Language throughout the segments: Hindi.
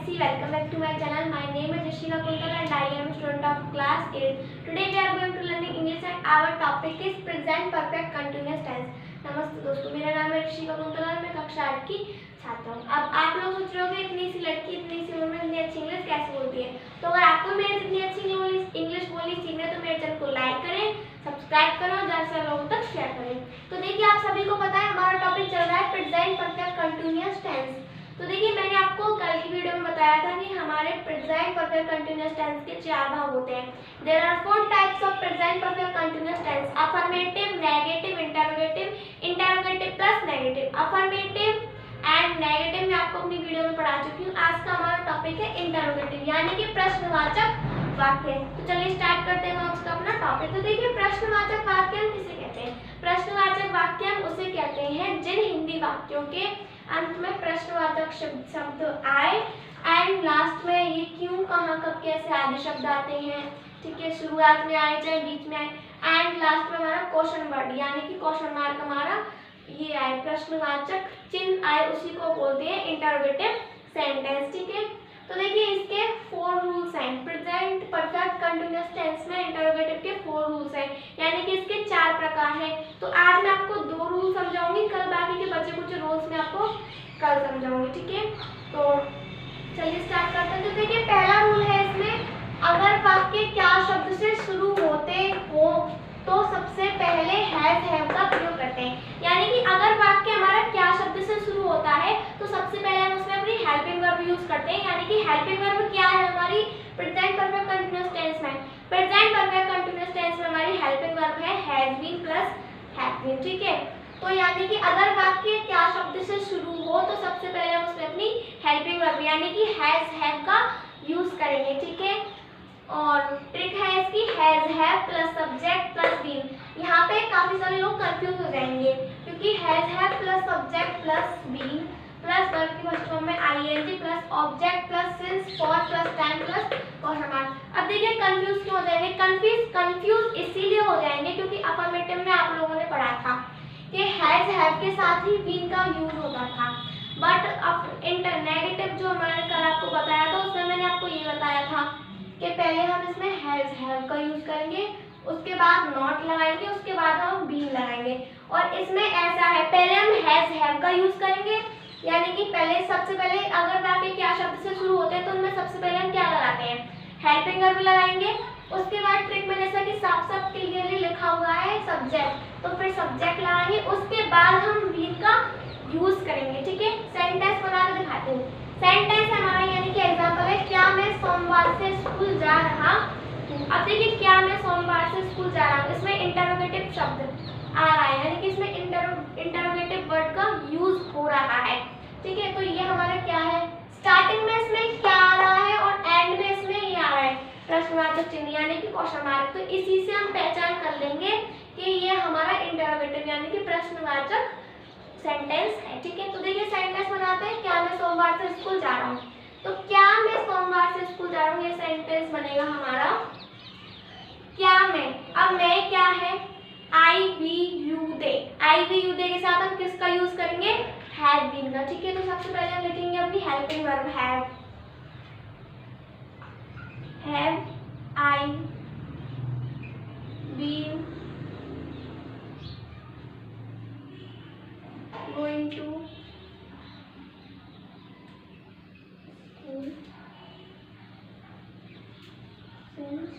MC. Welcome back to my channel. My name is Rishika Kuntal and I am a student of class 8. Today we are going to learning English and our topic is present perfect continuous tense. नमस्ते दोस्तों, मेरा नाम है ऋषिका कुंतल और मैं कक्षा 8 की छात्रा हूँ। अब आप लोग सोच रहे होंगे इतनी सी लड़की इतनी सी उम्र में इतनी अच्छी इंग्लिश कैसे बोलती है। तो अगर आपको मेरे जितनी अच्छी इंग्लिश बोलनी सीखनी है तो मेरे चैनल को लाइक करें, सब्सक्राइब करें और ज़्यादा से लोगों तक शेयर करें। तो देखिए, आप सभी को पता है हमारा टॉपिक चल रहा है प्रेजेंट परफेक्ट कंटिन्यूअस टेंस। तो देखिए, मैंने आपको कल की वीडियो में बताया था कि हमारे प्रेजेंट परफेक्ट कंटिन्यूअस टेंस के 4 भाग होते हैं। There are 4 types of present perfect continuous tense: affirmative, negative, interrogative, interrogative plus negative. Affirmative and negative मैं आपको अपनी वीडियो में पढ़ा चुकी हूँ। आज का हमारा टॉपिक है इंटरोगेटिव, यानी कि प्रश्नवाचक वाक्य। तो चलिए स्टार्ट करते हैं उसका अपना टॉपिक। तो देखिए, प्रश्नवाचक वाक्य हम किसे कहते हैं? प्रश्नवाचक वाक्य हम उसे कहते हैं जिन हिंदी वाक्यों के अंत में प्रश्नवाचक शब्द आए एंड लास्ट में ये क्यों, कहाँ, कब, कैसे आदि शब्द आते हैं। ठीक है, शुरुआत में आए चाहे बीच में आए एंड लास्ट में हमारा क्वेश्चन वर्ड यानी कि क्वेश्चन मार्क हमारा ये आए, प्रश्नवाचक चिन्ह आए, उसी को बोलते हैं इंटरोगेटिव सेंटेंस। ठीक है, तो देखिए इसके 4 रूल्स हैं। प्रेजेंट परफेक्ट कंटिन्यूअस टेंस में इंटरोगेटिव के 4 रूल्स हैं, यानी कि इसके 4 प्रकार हैं। तो आज मैं आपको 2 रूल समझाऊंगी, कल बाकी के बचे कुछ रूल्स मैं आपको कल समझाऊंगी। ठीक है, तो चलिए स्टार्ट करते हैं। तो देखिए, पहला रूल है इसमें, अगर वाक्य क्या शब्द से शुरू होते हो तो सबसे पहले हैज हैव का प्रयोग करते हैं। यानी कि अगर वाक्य हमारा क्या शब्द से शुरू होता है तो सबसे पहले हम उसमें अपनी हेल्पिंग वर्ब यूज करते हैं। यानी कि हेल्पिंग वर्ब क्या है हमारी प्रेजेंट परफेक्ट कंटीन्यूअस टेंस में? प्रेजेंट परफेक्ट कंटीन्यूअस टेंस में हमारी हेल्पिंग वर्ब है has been plus have been. ठीक है, तो यानी कि अगर वाक्य क्या शब्द से शुरू हो तो सबसे पहले हम उसमें अपनी हेल्पिंग वर्ब यानी कि हैज हैव का यूज करेंगे। ठीक है, और ट्रिक है इसकी has have plus subject plus been. यहाँ पे काफी सारे लोग कंफ्यूज हो जाएंगे क्योंकि has have plus subject plus been plus verb की फर्स्ट फॉर्म में ING plus object plus since for plus time plus corner. अब देखिए कंफ्यूज क्यों हो जाएंगे? कंफ्यूज इसीलिए हो जाएंगे क्योंकि अफर्मेटिव में आप लोगों ने पढ़ा था कि हैज हैव के साथ ही बीन का यूज होता था, बट अब नेगेटिव जो मैंने कल आपको बताया था उसमें मैंने आपको ये बताया था कि पहले हम इसमें हैज हैव का यूज करेंगे, उसके बाद नॉट लगाएंगे, उसके बाद हम बीन लगाएंगे। और इसमें ऐसा है, पहले हम हैज हैव का यूज करेंगे, यानी कि पहले सबसे पहले अगर वाक्य क्या शब्द से शुरू होते हैं तो उनमें सबसे पहले हम क्या लगाते हैं? हेल्पिंग वर्ब लगाएंगे। उसके बाद ट्रिक में जैसा कि साफ साफ क्लियरली लिखा हुआ है सब्जेक्ट, तो फिर सब्जेक्ट लगाएंगे, उसके बाद हम बीन का यूज करेंगे। ठीक है, सेंटेंस बना के दिखाते हैं। सेंटेंस हमारा यानी कि एग्जांपल है, क्या मैं सोमवार से स्कूल जा रहा हूँ। अब देखिए, क्या मैं सोमवार से स्कूल जा रहा हूँ, इसमें इंटरोगेटिव शब्द आ रहा है, यानी कि इसमें इंटरोगेटिव वर्ड का यूज हो रहा है। ठीक है, तो ये हमारा क्या है? स्टार्टिंग में इसमें क्या आ रहा है और एंड में इसमें ये आ रहा है प्रश्नवाचक चिन्ह यानी कि क्वेश्चन मार्क। तो इसी से हम पहचान कर लेंगे कि ये हमारा इंटरोगेटिव यानी कि प्रश्नवाचक सेंटेंस है। ठीक है, तो देखिए सेंटेंस बनाते हैं, क्या मैं सोमवार से स्कूल जा रहा हूँ। तो क्या मैं सोमवार से स्कूल जा रहा हूँ, ये सेंटेंस बनेगा हमारा क्या मैं। अब मैं क्या है? I we you they. I we you they के साथ हम किसका यूज करेंगे? हैव बीन का। ठीक है, तो सबसे पहले हम लिखेंगे अपनी helping verb have I been going to school since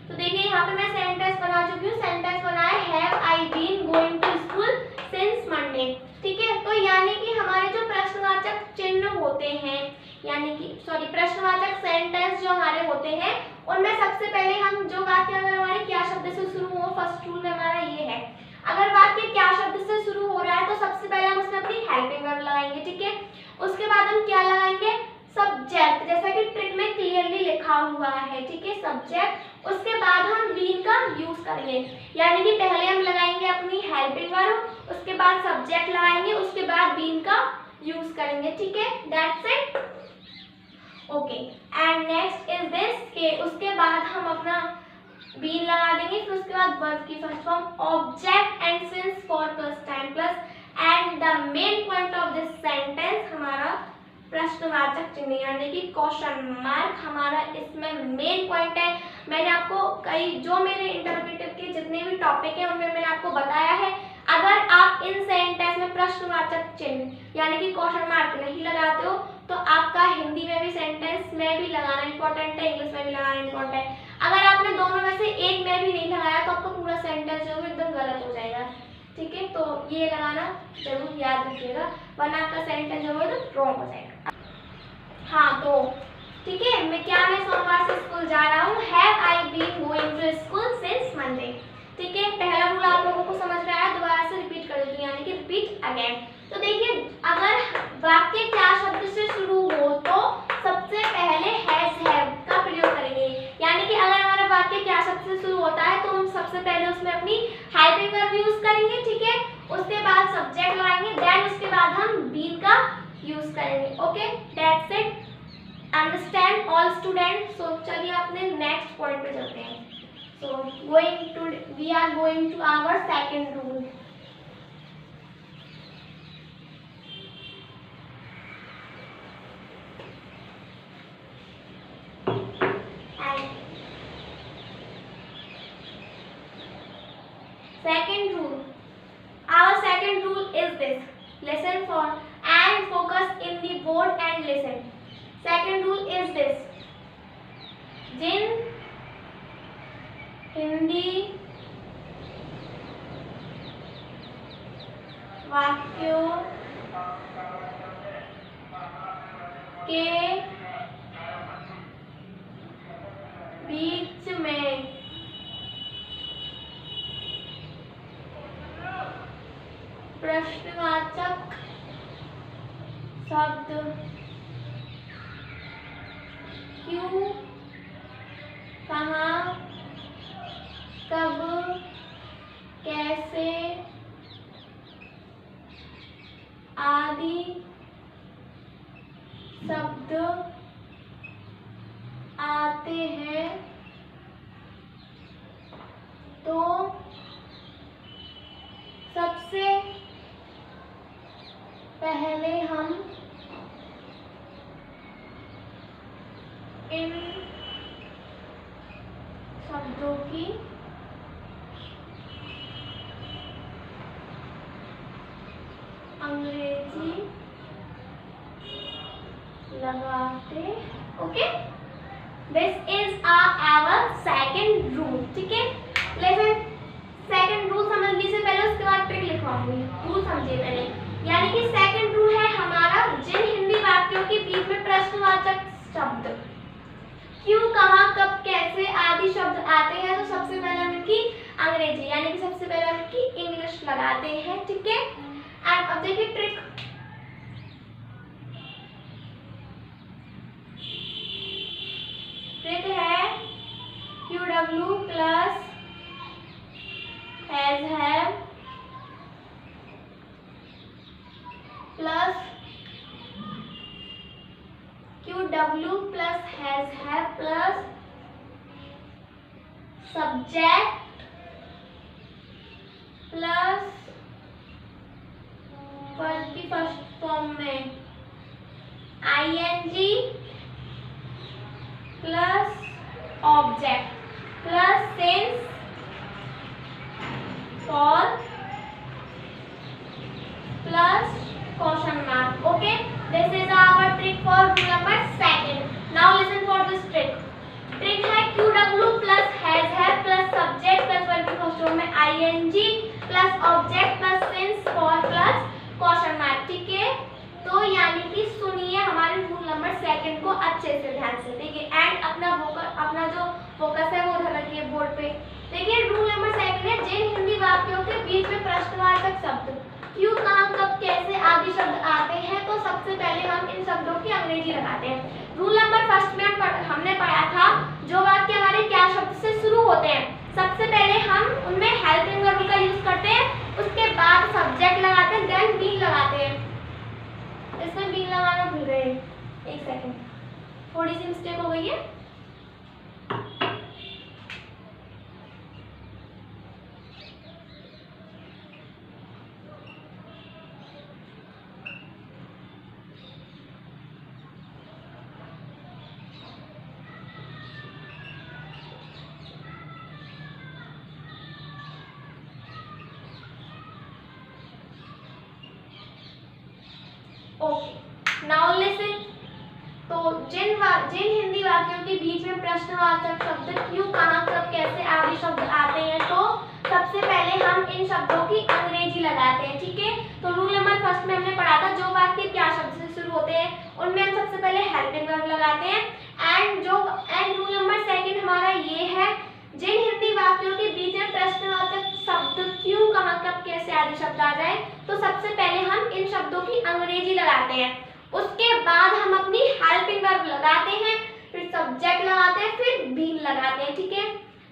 तो देखिए यहाँ पे मैं सेंटेंस बना चुकी हूँ। सेंटेंस बना है have I been going to school since Monday. ठीक है, तो यानी कि हमारे जो प्रश्नवाचक चिन्ह होते हैं यानी कि प्रश्नवाचक सेंटेंस जो हमारे होते हैं उनमें सबसे पहले हम जो वाक्य अगर हमारे क्या शब्द से शुरू हो, फर्स्ट रूल में हमारा ये है, अगर वाक्य क्या शब्द से शुरू हो रहा है तो सबसे पहले हम उसमें अपनी हेल्पिंग वर्ब लगाएंगे। ठीक है, उसके बाद हम क्या लगाएंगे? सब्जेक्ट, जैसा कि ट्रिक में क्लियरली लिखा हुआ है। ठीक है, सब्जेक्ट, उसके बाद हम बीन का यूज करेंगे, यानी कि पहले हम लगाएंगे अपनी हेल्पिंग वर्ब, उसके बाद सब्जेक्ट लगाएंगे, उसके बाद बीन का यूज करेंगे, ठीक है, that's it. Okay, and next is this के उसके बाद हम अपना बीन लगा देंगे, फिर उसके बाद वर्ब की first form object and since for plus time plus, and the main point of this sentence हमारा प्रश्नवाचक चिन्ह यानी कि क्वेश्चन मार्क हमारा इसमें मेन पॉइंट है। मैंने आपको कई जो मेरे इंटरप्रेटिव के जितने भी टॉपिक हैं उनमें मैंने आपको बताया है, अगर आप इन सेंटेंस में प्रश्नवाचक चिन्ह यानी कि क्वेश्चन मार्क नहीं लगाते हो तो आपका हिंदी में भी सेंटेंस में भी लगाना इंपॉर्टेंट है, इंग्लिश में भी लगाना इंपॉर्टेंट है। अगर आपने दोनों में से एक में भी नहीं लगाया तो आपका पूरा सेंटेंस जो है एकदम गलत हो जाएगा, ठीक है, तो ये लगाना जरूर याद रखिएगा, वरना आपका सेंटेंस जो है तो रॉन्ग हो जाएगा। हाँ, तो ठीक है, मैं सोमवार से स्कूल जा रहा हूँ, have I been going to school since Monday, ठीक है। पहला रूल आप लोगों को समझ में आया, दोबारा से रिपीट कर देती हूँ यानी कि रिपीट अगेन। तो देखिए, अगर वाक्य क्या शब्द से शुरू हो तो सबसे पहले हैज हैव का प्रयोग करेंगे, यानी कि अगर हमारा वाक्य क्या शब्द से शुरू होता है तो हम सबसे पहले उसमें अपनी हेल्पिंग वर्ब यूज करेंगे, ठीक है, उसके बाद सब्जेक्ट लगाएंगे, देन उसके बाद हम बीन का यूज करेंगे। Okay, that's it, understand all student. So चलिए अपने नेक्स्ट पॉइंट पे चलते हैं। So we are going to our second rule. Second rule. Our second rule is this. Listen for and focus in the board and listen. Second rule is this. जिन हिंदी वाक्यों के बीच में प्रश्नवाचक शब्द क्यों, कहाँ, कब, कैसे आदि शब्द आते हैं तो सबसे पहले हम इन शब्दों की अंग्रेजी लगाते। Okay, this is our second rule, ठीक है। लेकिन सेकंड रूल समझने से पहले उसके बाद ट्रिक लिखवाऊंगी, रूल समझिए पहले। यानी कि सेकंड रूल है हमारा, जिन हिंदी वाक्यों के बीच में प्रश्नवाचक शब्द क्यों, कहाँ, कब, कैसे आदि शब्द आते हैं तो सबसे पहले हम इनकी अंग्रेजी यानी कि सबसे पहले हम इनकी इंग्लिश लगाते हैं, ठीक है। एंड अब देखिए ट्रिक। ट्रिक है QW plus has have plus QW plus has have plus subject plus verb की फर्स्ट फॉर्म में ING plus object plus since for plus question mark. Okay, this is our trick for rule number second. Now listen for this trick. Trick है QW plus has have plus subject plus verb की फर्स्ट फॉर्म में ING plus object plus since for plus question mark, ठीक है। तो यानी कि सुनिए हमारे रूल नंबर सेकंड को अच्छे से ध्यान से, देखिए, एंड अपना जो फोकस है वो उधर रखिए बोर्ड पे। देखिए रूल नंबर सेकंड है, जिन हिंदी वाक्यों के बीच में प्रश्नवाचक शब्द क्यों, कहाँ, कब, कैसे आदि शब्द आते हैं तो सबसे पहले हम इन शब्दों की अंग्रेजी लगाते हैं। रूल नंबर फर्स्ट में हमने पढ़ा था जो वाक्य हमारे क्या शब्द से शुरू होते हैं सबसे पहले हम उनमें हेल्पिंग वर्ब का यूज करते हैं थोड़ी सी मिस्टेक हो गई है। Okay, now listen. तो जिन हिंदी वाक्यों के बीच में प्रश्नवाचक शब्द क्यों, कहाँ, कब, कैसे आदि शब्द आते हैं, तो सबसे पहले हम इन शब्दों की अंग्रेजी लगाते हैं। ठीक है, तो रूल नंबर फर्स्ट में हमने पढ़ा था जो वाक्य क्या शब्द से शुरू होते हैं उनमें हम सबसे पहले हेल्पिंग वर्ब लगाते हैं। एंड रूल नंबर सेकंड हमारा ये है, जिन हिंदी वाक्यों के बीच में प्रश्नवाचक शब्द क्यों, कहाँ, कब, कैसे आदि शब्द आ जाए तो सबसे पहले हम इन शब्दों की अंग्रेजी लगाते हैं। उसके बाद हम अपनी हेल्पिंग वर्ब लगाते हैं, फिर सब्जेक्ट लगाते हैं, फिर बीन लगाते हैं। ठीक है,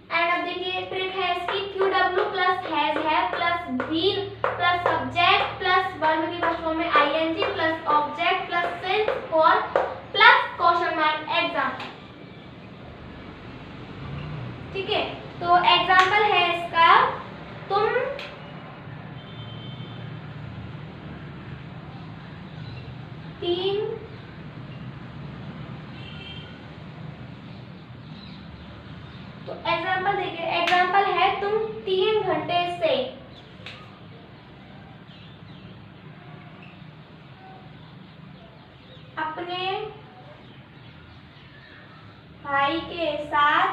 एंड अब देखिए ट्रिक है इसकी, QW प्लस हैज है plus been plus subject plus verb की फर्स्ट फॉर्म में ING plus object plus since और प्लस क्वेश्चन मार्क एग्जाम। ठीक है, तो एग्जाम्पल है इसका, तुम तो एग्जाम्पल देखिए, एग्जाम्पल है तुम 3 घंटे से अपने भाई के साथ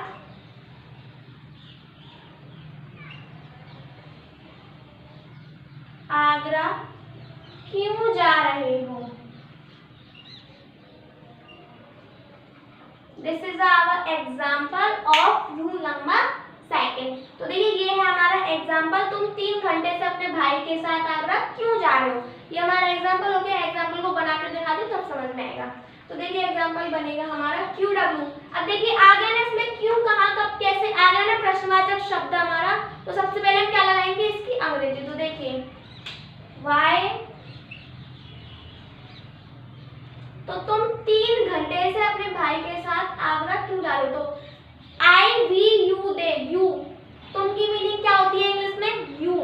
आगरा क्यों जा रहे हो। This is our example of rule number second. तो देखिए ये है हमारा एग्जाम्पल, तुम 3 घंटे से अपने भाई के साथ आगरा क्यों जा रहे हो। ये हमारा एग्जाम्पल हो गया। एग्जाम्पल को बनाकर दिखा दो तब समझ में आएगा। तो देखिए एग्जाम्पल बनेगा हमारा QW। अब देखिए आ गया ना इसमें क्यों, कहाँ, कब, कैसे आ गया ना प्रश्नवाचक शब्द हमारा। तो सबसे पहले हम क्या लगाएंगे इसकी अंग्रेजी। तो देखिए वाई, तो तुम 3 घंटे से अपने भाई के साथ आगरा क्यों जा रहे हो। तो I V U they, you तुम की मीनिंग क्या होती है इंग्लिश में, यू।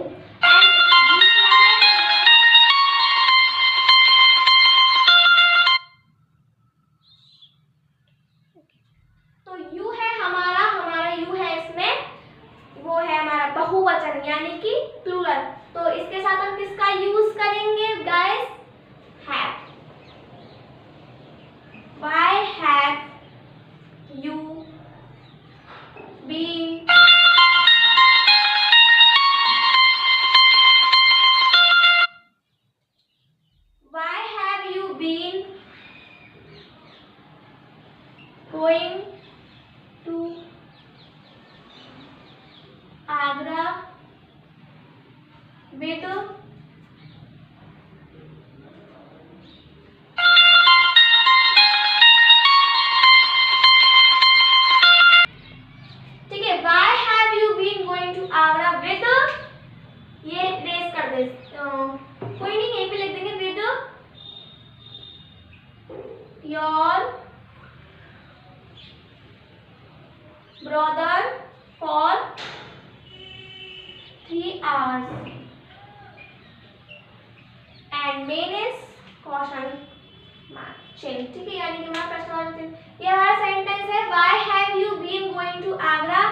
तो यू है हमारा यू है इसमें, वो है हमारा बहुवचन यानी कि प्लूरल। तो इसके साथ हम किसका यूज करेंगे guys, have. Why have you been going to Agra with ये रेस कर दे, कोई नहीं यहीं पे लिख देंगे with your brother for 3 hours and main is question mark change. ठीक है, यानी कि हमारा प्रश्नवाचक। ये हमारा सेंटेंस है, why have you been going to Agra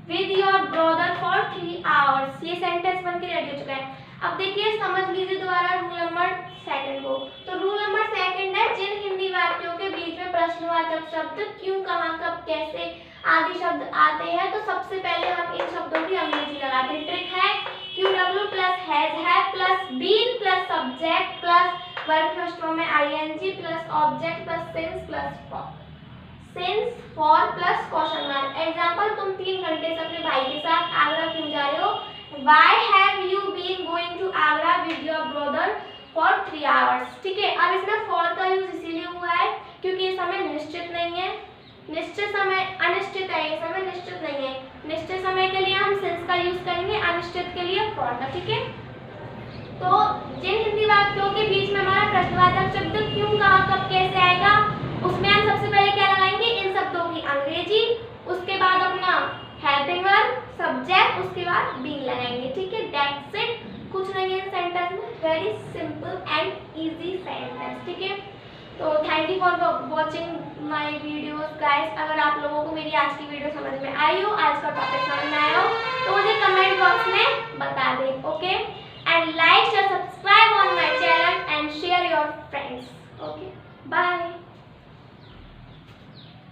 with your brother for 3 hours। ये सेंटेंस बन के रेडी हो चुका है। अब देखिए समझ लीजिए दोबारा रूल नंबर सेकंड को। तो रूल नंबर सेकंड है, जिन हिंदी वाक्यों के बीच में प्रश्नवाचक शब्द क्यों, कहाँ, कब, कैसे आदि शब्द आते हैं तो सबसे पहले हम इन शब्दों की अंग्रेजी लगाते हैं। ट्रिक है QW प्लस है plus been plus subject plus verb first form में ING plus object plus since for plus question mark. Example, तुम 3 घंटे से अपने भाई के साथ आगरा क्यों जा रहे हो। Why have you been going to Agra with your brother for 3 hours। ठीक है, अब इसमें for का यूज इसीलिए हुआ है क्योंकि ये समय निश्चित नहीं है, निश्चित समय अनिश्चित है, ये समय निश्चित नहीं है। निश्चित समय के लिए हम since का यूज करेंगे, अनिश्चित के लिए for का। ठीक है, तो जिन हिंदी वाक्यों के बीच में हमारा प्रश्नवाचक शब्द क्यों, कहाँ, कब, कैसे आएगा उसमें हम सबसे पहले क्या लगाएंगे, इन शब्दों की अंग्रेजी, उसके बाद अपना हेल्पिंग वर्ब, सब्जेक्ट, उसके बाद बीइंग लगाएंगे। ठीक है, दैट्स इट, कुछ नहीं है सेंटेंस में, very simple and easy sentence. ठीक है, तो thank you for watching my videos guys. अगर आप लोगों को मेरी आज की वीडियो समझ में आई हो, आज का टॉपिक समझ में आया हो, तो मुझे कमेंट बॉक्स में बता दें। Okay, and like share subscribe on my channel and share your friends. Okay, bye.